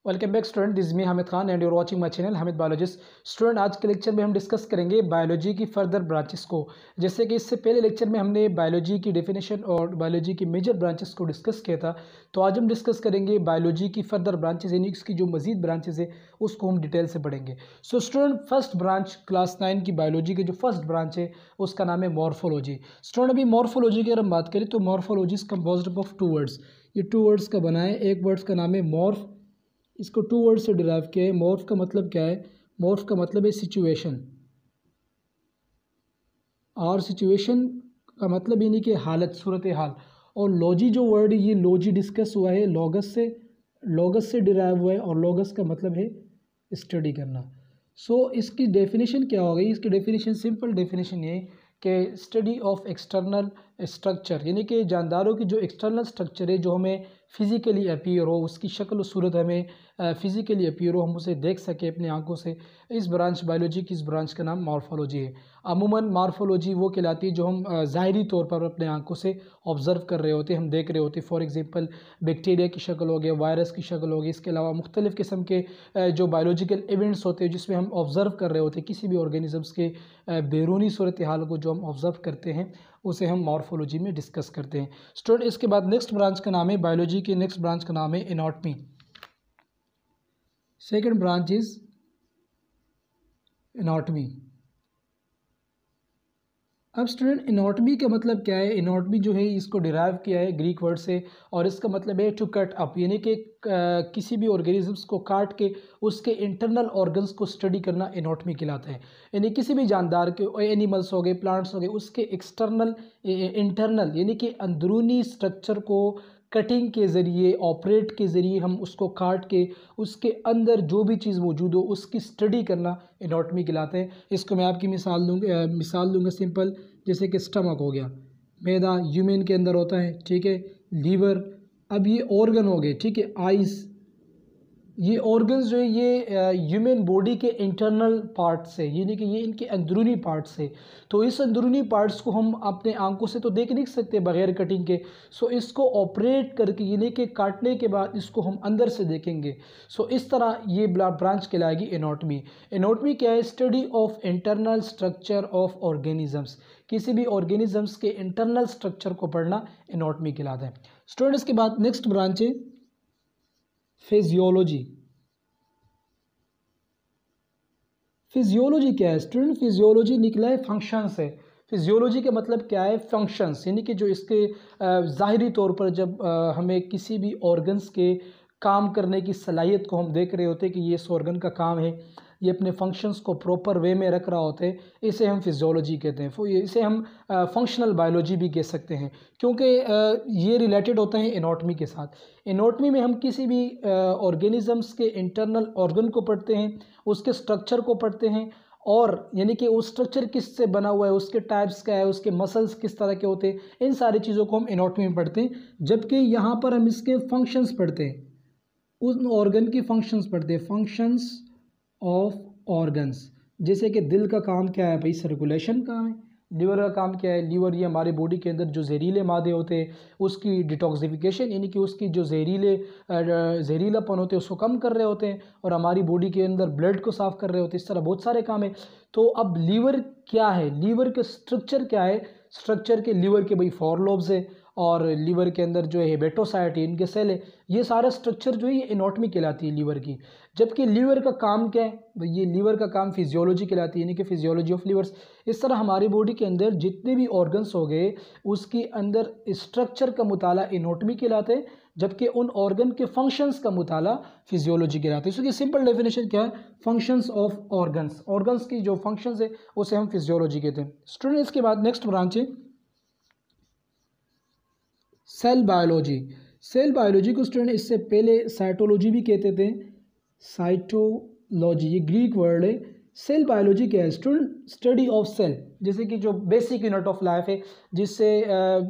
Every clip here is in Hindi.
Welcome back student, this me Hamid Khan and your watching my channel Hamid biologist. Student, आज के लेक्चर में हम डिस्कस करेंगे बायोलॉजी की फर्दर ब्रांचेस को। जैसे कि इससे पहले लेक्चर में हमने बायोलॉजी की डेफिनेशन और बायोलॉजी की मेजर ब्रांचेस को डिस्कस किया था, तो आज हम डिस्कस करेंगे बायोलॉजी की फर्दर ब्रांचेस, यानी इसकी जो मजीद ब्रांचेस है उसको हम डिटेल से पढ़ेंगे। So student, first branch class 9 की बायोलॉजी की जो फर्स्ट ब्रांच है उसका नाम है मॉर्फोलॉजी। स्टूडेंट, अभी मॉर्फोलॉजी की अगर हम बात करें तो morphology is composed of two words. ये टू वर्ड्स का बना है। एक वर्ड्स का नाम है मॉर्फ, इसको टू वर्ड से डिराइव किया है। मॉर्फ का मतलब क्या है? मॉर्फ का मतलब है सिचुएशन, और सिचुएशन का मतलब यानी कि हालत, सूरत हाल। और लॉजी जो वर्ड है, ये लॉजी डिस्कस हुआ है लॉगस से डिराइव हुआ है, और लॉगस का मतलब है स्टडी करना। सो इसकी डेफिनेशन क्या हो गई? इसकी डेफिनेशन, सिंपल डेफिनेशन ये कि स्टडी ऑफ एक्सटर्नल स्ट्रक्चर, यानी कि जानदारों की जो एक्सटर्नल स्ट्रक्चर है, जो हमें फिज़िकली अपीयर हो, उसकी शक्ल और सूरत हमें फिज़िकली अपीयर हो, हम उसे देख सकें अपनी आंखों से। इस ब्रांच बायोलॉजी की इस ब्रांच का नाम मॉर्फोलॉजी है। अमूमन मॉर्फोलॉजी वो कहलाती है जो हम ज़ाहिरी तौर पर अपने आंखों से ऑब्ज़र्व कर रहे होते हैं, हम देख रहे होते हैं। फॉर एग्जांपल, बैक्टीरिया की शक्ल हो गई, वायरस की शक्ल हो गई, इसके अलावा मुख्तलिफ़ किस्म के जो बायोलॉजिकल इवेंट्स होते हैं जिसमें हम ऑब्ज़र्व कर रहे होते हैं किसी भी ऑर्गेनिज़म्स के बैरूनी सूरत हाल को जो हम ऑब्ज़र्व करते हैं, उसे हम मॉर्फोलॉजी में डिस्कस करते हैं। स्टूडेंट, इसके बाद नेक्स्ट ब्रांच का नाम है बायोलॉजी की नेक्स्ट ब्रांच का नाम है anatomy. Second branch is anatomy. अब स्टूडेंट, एनाटॉमी का मतलब क्या है? एनाटॉमी जो है इसको डिराइव किया है ग्रीक वर्ड से, और इसका मतलब है टू कट अप, यानी कि किसी भी ऑर्गेनिजम्स को काट के उसके इंटरनल ऑर्गन्स को स्टडी करना एनाटॉमी कहलाता है। यानी किसी भी जानदार के, एनिमल्स हो गए, प्लांट्स हो गए, उसके एक्सटर्नल इंटरनल यानी कि अंदरूनी स्ट्रक्चर को कटिंग के ज़रिए, ऑपरेट के ज़रिए हम उसको काट के उसके अंदर जो भी चीज़ मौजूद हो उसकी स्टडी करना एनाटॉमी कहलाते हैं। इसको मैं आपकी मिसाल दूंगा सिंपल, जैसे कि स्टमक हो गया, मैदा ह्यूमन के अंदर होता है, ठीक है। लीवर, अब ये ऑर्गन हो गए, ठीक है। आइज़, ये ऑर्गन्स जो है ये ह्यूमन बॉडी के इंटरनल पार्ट्स है, यानी कि ये इनके अंदरूनी पार्ट्स है। तो इस अंदरूनी पार्ट्स को हम अपने आंखों से तो देख नहीं सकते बगैर कटिंग के। सो इसको ऑपरेट करके, यानी कि काटने के बाद इसको हम अंदर से देखेंगे। सो इस तरह ये ब्रांच कहलाएगी एनाटॉमी। एनाटॉमी क्या है? Study of internal structure of organisms. किसी भी ऑर्गेनिजम्स के इंटरनल स्ट्रक्चर को पढ़ना एनाटॉमी कहलाता है। स्टूडेंट, इसके बाद नेक्स्ट ब्रांच है फिजियोलॉजी। फिजियोलॉजी क्या है? स्टूडेंट, फिजियोलॉजी निकला है फंक्शन से। फिजियोलॉजी का मतलब क्या है? फंक्शंस, यानी कि जो इसके ज़ाहिरी तौर पर जब हमें किसी भी ऑर्गन्स के काम करने की सलाहियत को हम देख रहे होते हैं कि ये इस ऑर्गन का काम है, ये अपने फंक्शंस को प्रॉपर वे में रख रहा होता है, इसे हम फिजियोलॉजी कहते हैं। इसे हम फंक्शनल बायोलॉजी भी कह सकते हैं, क्योंकि ये रिलेटेड होता है एनाटॉमी के साथ। एनाटॉमी में हम किसी भी ऑर्गेनिजम्स के इंटरनल ऑर्गन को पढ़ते हैं, उसके स्ट्रक्चर को पढ़ते हैं, और यानी कि वो स्ट्रक्चर किससे बना हुआ है, उसके टाइप्स क्या है, उसके मसल्स किस तरह के होते हैं, इन सारी चीज़ों को हम एनाटॉमी में पढ़ते हैं। जबकि यहाँ पर हम इसके फंक्शंस पढ़ते हैं, उन ऑर्गन की फंक्शंस पढ़ते हैं, फंक्शंस ऑफ ऑर्गन्स। जैसे कि दिल का काम क्या है भाई? सर्कुलेशन काम है। लीवर का काम क्या है? लीवर ये हमारे बॉडी के अंदर जो जहरीले मादे होते हैं उसकी डिटॉक्सिफिकेशन, यानी कि उसकी जो जहरीलापन होते हैं उसको कम कर रहे होते हैं, और हमारी बॉडी के अंदर ब्लड को साफ़ कर रहे होते हैं। इस तरह बहुत सारे काम है। तो अब लीवर क्या है? लीवर के स्ट्रक्चर क्या है? स्ट्रक्चर के लीवर के भाई 4 लोब्स है, और लीवर के अंदर जो है हेपेटोसाइट है, इनके सेल है। ये सारा स्ट्रक्चर जो है ये एनाटॉमी कहलाती है लीवर की। जबकि लीवर का काम क्या है? भाई ये लीवर का काम फिजियोलॉजी कहलाती है, यानी कि फिजियोलॉजी ऑफ लीवर्स। इस तरह हमारी बॉडी के अंदर जितने भी ऑर्गन्स हो गए उसके अंदर स्ट्रक्चर का मुताला एनाटॉमी कहलाते हैं, जबकि उन ऑर्गन के फंक्शंस का मुताला फिजियोलॉजी कहलाता है। इसकी सिंपल डेफिनेशन क्या है? फंक्शंस ऑफ ऑर्गन्स, ऑर्गन्स की जो फंक्शंस है उसे हम फिजियोलॉजी कहते हैं। स्टूडेंट, इसके बाद नेक्स्ट ब्रांच है सेल बायोलॉजी। सेल बायोलॉजी को स्टूडेंट इससे पहले साइटोलॉजी भी कहते थे। साइटोलॉजी ये ग्रीक वर्ड है। सेल बायोलॉजी क्या है? स्टूडेंट, स्टडी ऑफ सेल, जैसे कि जो बेसिक यूनिट ऑफ लाइफ है, जिससे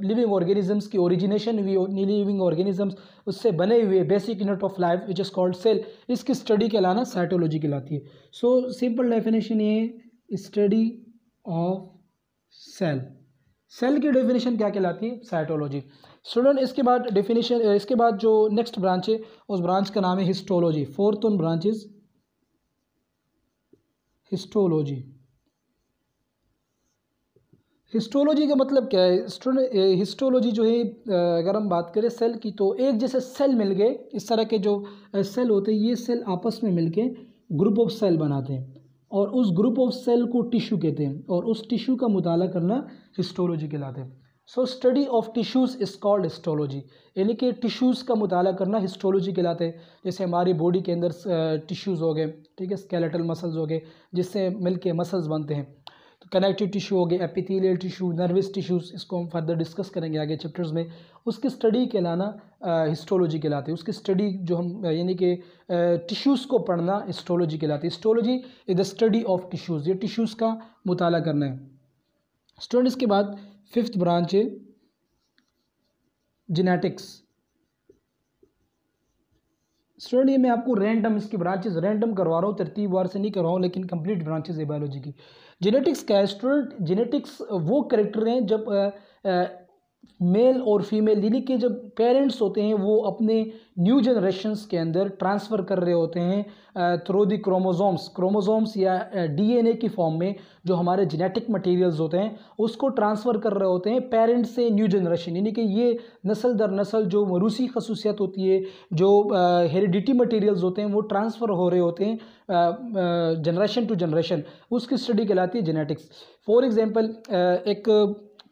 लिविंग ऑर्गेनिजम्स की ओरिजिनेशन हुई, लिविंग ऑर्गेनिजम्स उससे बने हुए basic unit of life which is called cell, इसकी स्टडी कहलाना साइटोलॉजी कहलाती है। सो सिंपल डेफिनेशन ये है, स्टडी ऑफ सेल। सेल की डेफिनेशन क्या कहलाती है? साइटोलॉजी। स्टूडेंट इसके बाद डेफिनेशन, इसके बाद जो नेक्स्ट ब्रांच है उस ब्रांच का नाम है histology. Fourth one branch is histology. Histology का मतलब क्या है स्टूडेंट? हिस्टोलॉजी जो है, अगर हम बात करें सेल की, तो एक जैसे सेल मिल गए, इस तरह के जो सेल होते हैं, ये सेल आपस में मिलके ग्रुप ऑफ सेल बनाते हैं और उस ग्रुप ऑफ सेल को टिश्यू कहते हैं और उस टिश्यू का मुताला करना हिस्टोलॉजी कहलाते हैं। So study of tissues is called histology, यानी कि टिश्यूज़ का मुताला करना हिस्टोलॉजी कहलाते हैं। जैसे हमारी बॉडी के अंदर टिश्यूज़ हो गए, ठीक है, स्केलेटल मसल्स हो गए जिससे मिलके मसल्स बनते हैं, तो कनेक्टिव टिश्यू हो गए, एपिथेलियल टिश्यू, नर्वस टिश्यूज़, इसको हम फर्दर डिस्कस करेंगे आगे चैप्टर्स में। उसकी स्टडी कहलाना हिस्टोलॉजी कहलाती है। उसकी स्टडी जो हम यानी कि टिश्यूज़ को पढ़ना हिस्टोलॉजी कहलाती है। Histology is the study of tissues, ये टिश्यूज़ का मुताला करना है। स्टूडेंट इसके बाद फिफ्थ ब्रांच है जेनेटिक्स। स्टूडेंट ये मैं आपको रैंडम इसकी ब्रांचेस रैंडम करवा रहा हूँ, तरतीब वार से नहीं करवा रहा हूँ, लेकिन कंप्लीट ब्रांचेस है बायोलॉजी की। जेनेटिक्स क्या है स्टूडेंट? जेनेटिक्स वो करेक्टर हैं जब मेल और फीमेल यानी कि जब पेरेंट्स होते हैं वो अपने न्यू जनरेशन्स के अंदर ट्रांसफ़र कर रहे होते हैं थ्रू दी क्रोमोसोम्स या डीएनए की फॉर्म में, जो हमारे जेनेटिक मटेरियल्स होते हैं उसको ट्रांसफ़र कर रहे होते हैं पेरेंट्स से न्यू जनरेशन, यानी कि ये नस्ल दर नस्ल जो मरूसी खसूसियत होती है, जो हेरिडिटी मटेरियल्स होते हैं वो ट्रांसफ़र हो रहे होते हैं जनरेशन टू जनरेशन, उसकी स्टडी कहलाती है जेनेटिक्स। फॉर एग्जांपल एक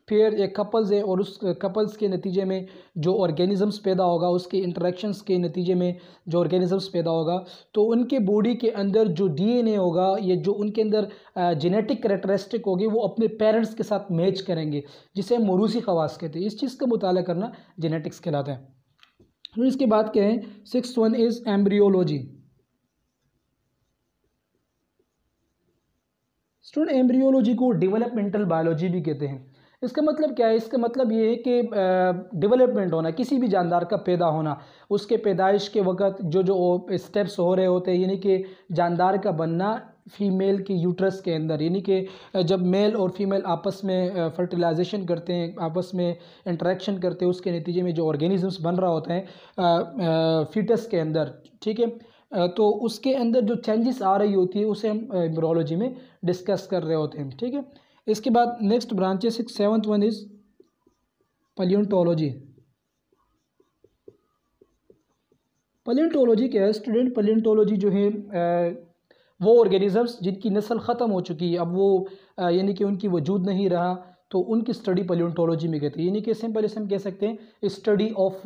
पेयर, एक कपल्स है और उस कपल्स के नतीजे में जो ऑर्गेनिज़म्स पैदा होगा, उसके इंटरेक्शंस के नतीजे में जो ऑर्गेनिज़म्स पैदा होगा, तो उनके बॉडी के अंदर जो डीएनए होगा, ये जो उनके अंदर जेनेटिक कैरेक्टरिस्टिक होगी, वो अपने पेरेंट्स के साथ मैच करेंगे, जिसे हम मौरूसी खवास कहते हैं। इस चीज़ का मुताला करना जेनेटिक्स कहलाता है। फिर इसके बाद क्या है? Sixth one is embryology. Student embryology को डेवलपमेंटल बायोलॉजी भी कहते हैं। इसका मतलब क्या है? इसका मतलब ये है कि डेवलपमेंट होना, किसी भी जानदार का पैदा होना, उसके पैदाइश के वक्त जो जो स्टेप्स हो रहे होते हैं, यानी कि जानदार का बनना फीमेल के यूट्रस के अंदर, यानी कि जब मेल और फीमेल आपस में फर्टिलाइजेशन करते हैं, आपस में इंटरेक्शन करते हैं, उसके नतीजे में जो ऑर्गेनिजम्स बन रहा होता है फीटस के अंदर, ठीक है, तो उसके अंदर जो चेंजेस आ रही होती है उसे हम एम्ब्रियोलॉजी में डिस्कस कर रहे होते हैं, ठीक है। इसके बाद next branches, seventh one is palaeontology. Palaeontology क्या है स्टूडेंट? पैलियोंटोलॉजी जो है वो ऑर्गेनिजम्स जिनकी नस्ल ख़त्म हो चुकी है, अब वो यानी कि उनकी वजूद नहीं रहा, तो उनकी स्टडी पैलियोंटोलॉजी में कहते हैं। यानी कि सिंपल हम कह सकते हैं स्टडी ऑफ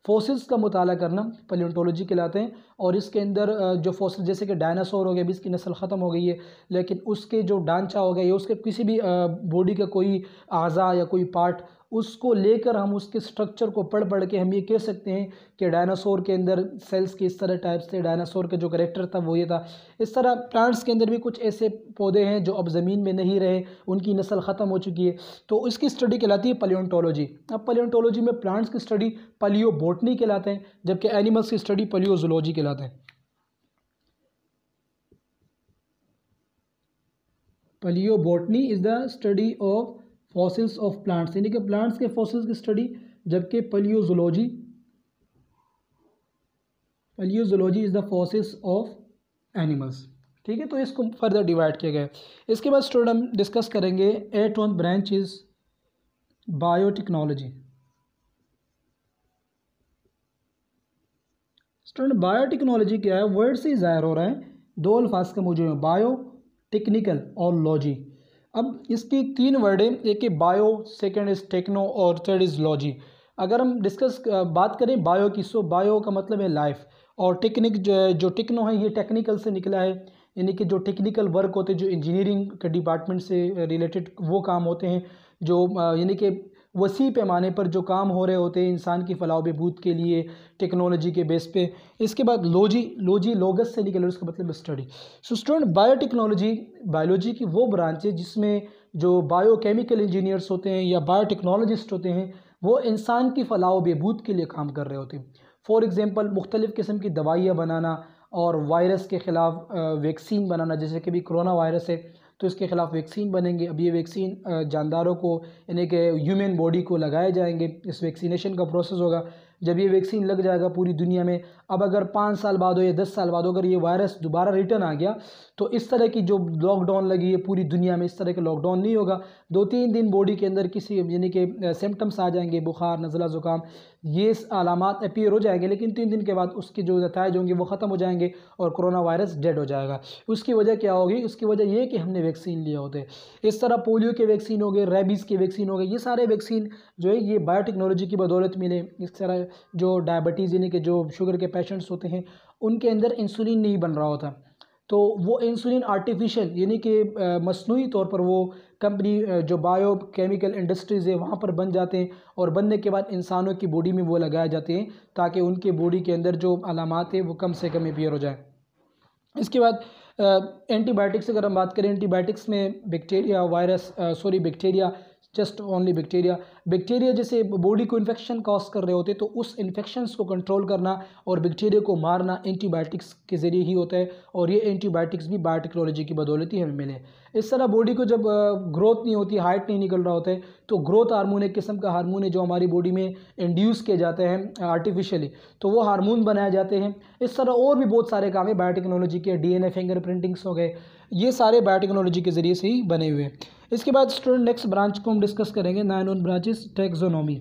फॉसिल्स का मुताला करना पैलियोंटोलॉजी कहलाते हैं। और इसके अंदर जो फॉसिल, जैसे कि डायनासोर हो गया, अभी इसकी नस्ल ख़त्म हो गई है, लेकिन उसके जो ढांचा हो गया या उसके किसी भी बॉडी का कोई आज़ा या कोई पार्ट, उसको लेकर हम उसके स्ट्रक्चर को पढ़ के हम ये कह सकते हैं कि डायनासोर के अंदर सेल्स के इस तरह टाइप्स थे, डायनासोर का जो करेक्टर था वो ये था। इस तरह प्लांट्स के अंदर भी कुछ ऐसे पौधे हैं जो अब ज़मीन में नहीं रहे, उनकी नस्ल ख़त्म हो चुकी है, तो इसकी स्टडी कहलाती है पैलियोंटोलॉजी। अब पैलियोंटोलॉजी में प्लांट्स की स्टडी पैलियोबोटनी कहलाते हैं, जबकि एनिमल्स की स्टडी पैलियोजोलॉजी कहलाते हैं। Palaeobotany is the study of fossils of plants, यानी कि प्लांट्स के फॉसिल्स की स्टडी, जबकि palaeozoology is the fossils of animals, ठीक है। तो इसको फर्दर डिवाइड किया गया है। इसके बाद स्टूडेंट हम डिस्कस करेंगे 8th branch is biotechnology. Student biotechnology क्या है? वर्ड से ही ज़ाहिर हो रहा है, दो अल्फाज का मौजूद है, बायो टेक्निकल और लॉजी। अब इसकी तीन वर्ड हैं, एक है बायो, सेकंड इज़ टेक्नो और थर्ड इज़ लॉजी। अगर हम बात करें बायो की, सो बायो का मतलब है लाइफ, और टेक्निक जो टेक्नो है ये टेक्निकल से निकला है, यानी कि जो टेक्निकल वर्क होते हैं, जो इंजीनियरिंग के डिपार्टमेंट से रिलेटेड वो काम होते हैं, जो यानी कि वसी पैमाने पर जो काम हो रहे होते हैं इंसान की फलाह बहबूद के लिए टेक्नोलॉजी के बेस पे। इसके बाद लॉजी लोगस से निकल, उसका मतलब study. So student biotechnology biology की वो ब्रांच है जिसमें जो बायोकेमिकल इंजीनियर्स होते हैं या बायोटेक्नोलॉजिस्ट होते हैं वो इंसान की फलाह बहबूद के लिए काम कर रहे होते हैं। फॉर एग्ज़ाम्पल मुख्तलिफ़ किस्म की दवाइयाँ बनाना और वायरस के ख़िलाफ़ वैक्सीन बनाना, जैसे कि भी कोरोना वायरस है, तो इसके ख़िलाफ़ वैक्सीन बनेंगे। अब ये वैक्सीन जानदारों को यानी कि ह्यूमन बॉडी को लगाए जाएंगे, इस वैक्सीनेशन का प्रोसेस होगा। जब ये वैक्सीन लग जाएगा पूरी दुनिया में, अब अगर 5 साल बाद हो या 10 साल बाद हो, अगर ये वायरस दोबारा रिटर्न आ गया तो इस तरह की जो लॉकडाउन लगी है पूरी दुनिया में, इस तरह का लॉकडाउन नहीं होगा। 2-3 दिन बॉडी के अंदर किसी यानी कि सिम्टम्स आ जाएंगे, बुखार, नज़ला, ज़ुकाम, ये अलामात अपीयर हो जाएंगे, लेकिन 3 दिन के बाद उसके जो नताइज होंगे वो ख़त्म हो जाएंगे और कोरोना वायरस डेड हो जाएगा। उसकी वजह क्या होगी? उसकी वजह ये कि हमने वैक्सीन लिए होते। इस तरह पोलियो के वैक्सीन हो गए, रेबीज़ के वैक्सीन हो गए, ये सारे वैक्सीन जो है ये बायोटेक्नोलॉजी की बदौलत मिले। इस तरह जो डायबिटीज़ यानी कि जो शुगर के पेशेंट्स होते हैं उनके अंदर इंसुलिन नहीं बन रहा होता, तो वो इंसुलिन आर्टिफिशियल यानी कि मसनूई तौर पर वो कंपनी जो बायो केमिकल इंडस्ट्रीज़ है वहाँ पर बन जाते हैं और बनने के बाद इंसानों की बॉडी में वो लगाए जाते हैं ताकि उनके बॉडी के अंदर जो अलामात है वो कम से कम अपीयर हो जाए। इसके बाद एंटीबायोटिक्स अगर हम बात करें, एंटीबायोटिक्स में bacteria, virus, bacteria, just only bacteria जैसे बॉडी को इन्फेक्शन कॉज कर रहे होते तो उस इन्फेक्शंस को कंट्रोल करना और बैक्टीरिया को मारना एंटीबायोटिक्स के ज़रिए ही होता है, और ये एंटीबायोटिक्स भी बायोटेक्नोलॉजी की बदौलत ही हमें मिले। इस तरह बॉडी को जब ग्रोथ नहीं होती, हाइट नहीं निकल रहा होता है, तो ग्रोथ हार्मोन एक किस्म का हार्मोन है जो हमारी बॉडी में इंड्यूस किए जाते हैं आर्टिफिशियली, तो वो हार्मोन बनाए जाते हैं। इस तरह और भी बहुत सारे काम है बायोटेक्नोलॉजी के, डीएनए फिंगरप्रिंटिंग्स हो गए, ये सारे बायोटेक्नोलॉजी के ज़रिए से ही बने हुए हैं। इसके बाद स्टूडेंट नेक्स्ट ब्रांच को हम डिस्कस करेंगे, 9 ब्रांचेस, टैक्सोनॉमी।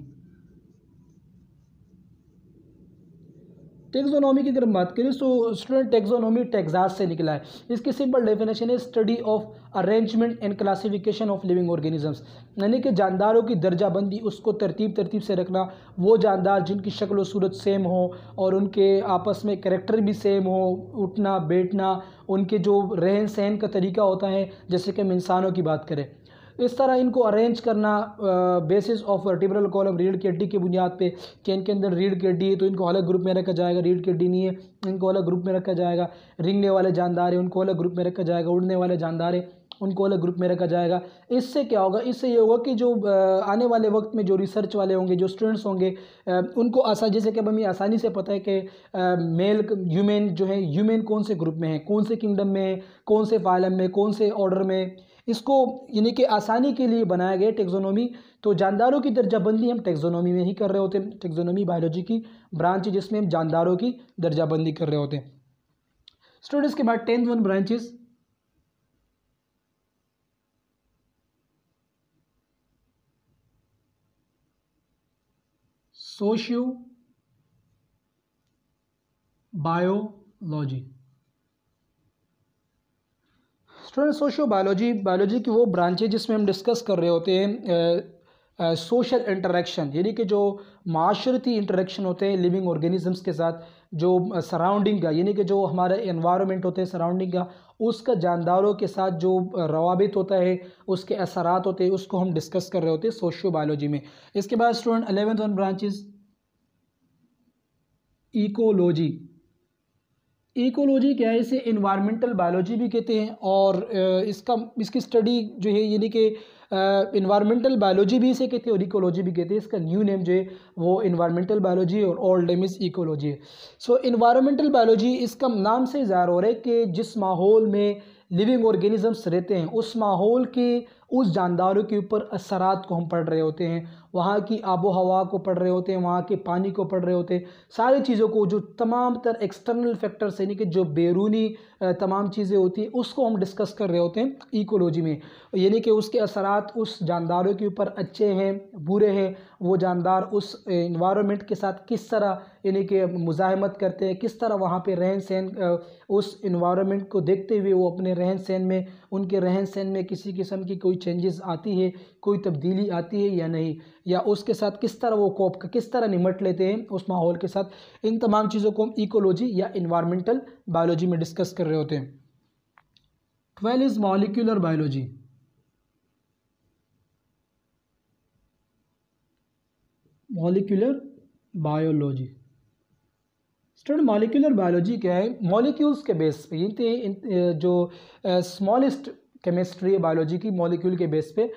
टैक्सोनॉमी की अगर हम बात करें तो स्टूडेंट टैक्सोनॉमी टेक्सास से निकला है। इसकी सिंपल डेफिनेशन है study of arrangement and classification of living organisms, यानी कि जानदारों की दर्जाबंदी, उसको तरतीब से रखना। वो जानदार जिनकी शक्ल व सूरत सेम हो और उनके आपस में कैरेक्टर भी सेम हो, उठना बैठना, उनके जो रहन सहन का तरीका होता है, जैसे कि हम इंसानों की बात करें, इस तरह इनको अरेंज करना बेसिस ऑफ वर्टिब्रल कॉलम, रीढ़ की हड्डी की बुनियाद पे कि इनके अंदर रीढ़ की हड्डी है तो इनको अलग ग्रुप में रखा जाएगा, रीढ़ की हड्डी नहीं है इनको अलग ग्रुप में रखा जाएगा, रेंगने वाले जानदार हैं उनको अलग ग्रुप में रखा जाएगा, उड़ने वाले जानदार हैं उनको अलग ग्रुप में रखा जाएगा। इससे क्या होगा? इससे ये होगा कि जो आने वाले वक्त में जो रिसर्च वाले होंगे, जो स्टूडेंट्स होंगे, उनको जैसे कि अब हमें आसानी से पता है कि मेल ह्यूमन जो है, ह्यूमन कौन से ग्रुप में है, कौन से किंगडम में है, कौन से फाइलम में, कौन से ऑर्डर में, इसको यानी कि आसानी के लिए बनाया गया टैक्सोनॉमी। तो जानदारों की दर्जाबंदी हम टैक्सोनॉमी में ही कर रहे होते हैं। टैक्सोनॉमी बायोलॉजी की ब्रांच है जिसमें हम जानदारों की दर्जाबंदी कर रहे होते हैं। स्टूडेंट्स के बाद 10th branches, socio biology. Student socio biology की वो ब्रांच है जिसमें हम डिस्कस कर रहे होते हैं सोशल इंटरेक्शन, यानी कि जो माशरती इंटरेक्शन होते हैं लिविंग ऑर्गेनिजम्स के साथ, जो सराउंडिंग का यानी कि जो हमारा एनवायरनमेंट होते हैं सराउंडिंग का, उसका जानदारों के साथ जो रवाबित होता है, उसके असरात होते हैं, उसको हम डिस्कस कर रहे होते हैं सोशियो बायोलॉजी में। इसके बाद student 11th branches, ecology. Ecology क्या है? इसे इन्वायरमेंटल बायोलॉजी भी कहते हैं और इसकी स्टडी जो है यानी कि इन्वायरमेंटल बायोलॉजी भी इसे कहते हैं और इकोलॉजी भी कहते हैं। इसका न्यू नेम जो है वो इन्वायरमेंटल बायोलॉजी और ओल्ड नेम इज़ इकोलॉजी है। सो इन्वायरमेंटल बायोलॉजी, इसका नाम से ज़ाहिर हो रहा है कि जिस माहौल में लिविंग ऑर्गेनिजम्स रहते हैं उस माहौल के, उस जानदारों के ऊपर असरात को हम पढ़ रहे होते हैं, वहाँ की आबो हवा को पढ़ रहे होते हैं, वहाँ के पानी को पढ़ रहे होते हैं, सारी चीज़ों को, जो तमाम तर एक्सटर्नल फैक्टर्स यानी कि जो बैरूनी तमाम चीज़ें होती हैं उसको हम डिस्कस कर रहे होते हैं इकोलॉजी में। यानी कि उसके असरात उस जानदारों के ऊपर अच्छे हैं बुरे हैं, वो जानदार उस इन्वायरमेंट के साथ किस तरह यानी कि मुज़ाहमत करते हैं, किस तरह वहाँ पे रहन सहन, उस इन्वायरमेंट को देखते हुए वो अपने रहन सहन में, उनके रहन सहन में किसी किस्म की कोई चेंजेस आती है, कोई तब्दीली आती है या नहीं, या उसके साथ किस तरह वो कोप किस तरह निमट लेते हैं उस माहौल के साथ। इन तमाम चीज़ों को हम इकोलॉजी या इन्वायरमेंटल बायोलॉजी में डिस्कस कर रहे होते हैं। 12 is molecular biology. Molecular biology, student molecular biology क्या है? मॉलिक्यूल्स के बेस पे, ये जो स्मॉलेस्ट केमिस्ट्री है बायोलॉजी की, मॉलिक्यूल के बेस पे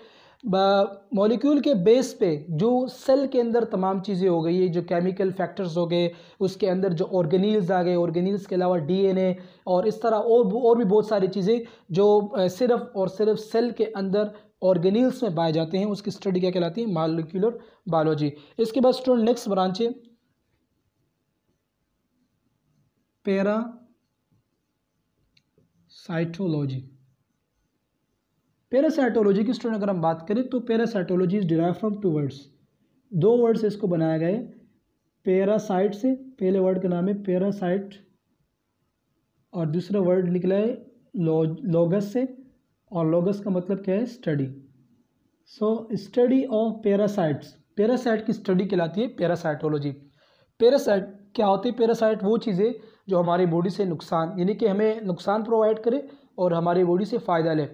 मॉलिक्यूल के बेस पे जो सेल के अंदर तमाम चीज़ें हो गई, जो केमिकल फैक्टर्स हो गए, उसके अंदर जो ऑर्गेनील्स आ गए, ऑर्गेनील्स के अलावा डीएनए और इस तरह और भी बहुत सारी चीज़ें जो सिर्फ और सिर्फ सेल के अंदर ऑर्गेनील्स में पाए जाते हैं, उसकी स्टडी क्या कहलाती है? Molecular biology. इसके बाद स्टूडेंट नेक्स्ट ब्रांच है पैरासाइटोलॉजी। पैरासाइटोलॉजी की स्टूडेंट अगर हम बात करें तो parasitology is derive from two words, दो वर्ड से इसको बनाया गया है। पैरासाइट से, पहले वर्ड का नाम है पैरासाइट और दूसरा वर्ड निकला है लोगस से, और लोगस का मतलब क्या है? Study. So study of parasites, parasite की स्टडी कहलाती है पैरासाइटोलॉजी। पैरासाइट क्या होती है? पैरासाइट वो चीज़ें जो हमारी बॉडी से नुकसान, यानी कि हमें नुकसान प्रोवाइड करे और हमारी बॉडी से फ़ायदा ले,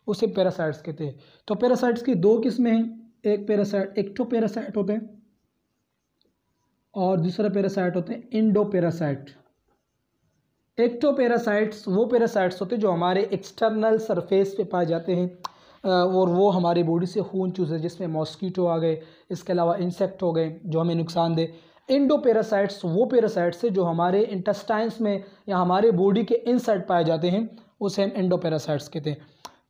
उसे पैरासाइट्स कहते हैं। तो पैरासाइट्स की दो किस्में हैं, एक पैरासाइट एक्टोपैरासाइट होते हैं और दूसरा पैरासाइट होते हैं इंडोपैरासाइट। एक्टोपैरासाइट्स वो पैरासाइट्स होते हैं जो हमारे एक्सटर्नल सरफेस पे पाए जाते हैं और वो हमारी बॉडी से खून चूसे, जिसमें मॉस्कीटो आ गए, इसके अलावा इंसेक्ट हो गए जो हमें नुकसान दे। इंडोपैरासाइट्स वो पैरासाइट्स हैं जो हमारे इंटेस्टाइन्स में या हमारे बॉडी के इनसाइड पाए जाते हैं, उसे हम इंडोपैरासाइट्स कहते हैं।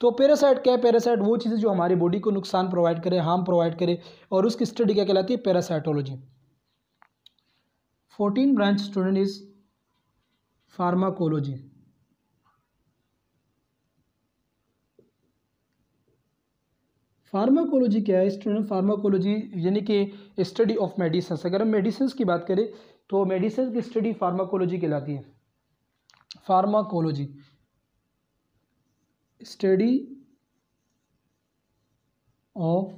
तो पैरासाइट क्या है? पैरासाइट वो चीज़ें जो हमारी बॉडी को नुकसान प्रोवाइड करे, हार्म प्रोवाइड करे, और उसकी स्टडी क्या कहलाती है? Parasitology. 14 branch student is pharmacology. Pharmacology क्या है स्टूडेंट? फार्माकोलॉजी यानी कि स्टडी ऑफ मेडिसिन। अगर हम मेडिसिन की बात करें तो मेडिसिन की स्टडी फार्माकोलॉजी कहलाती है। Pharmacology study of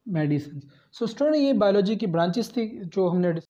medicine. So student ये बायोलॉजी की ब्रांचेस थी जो हमने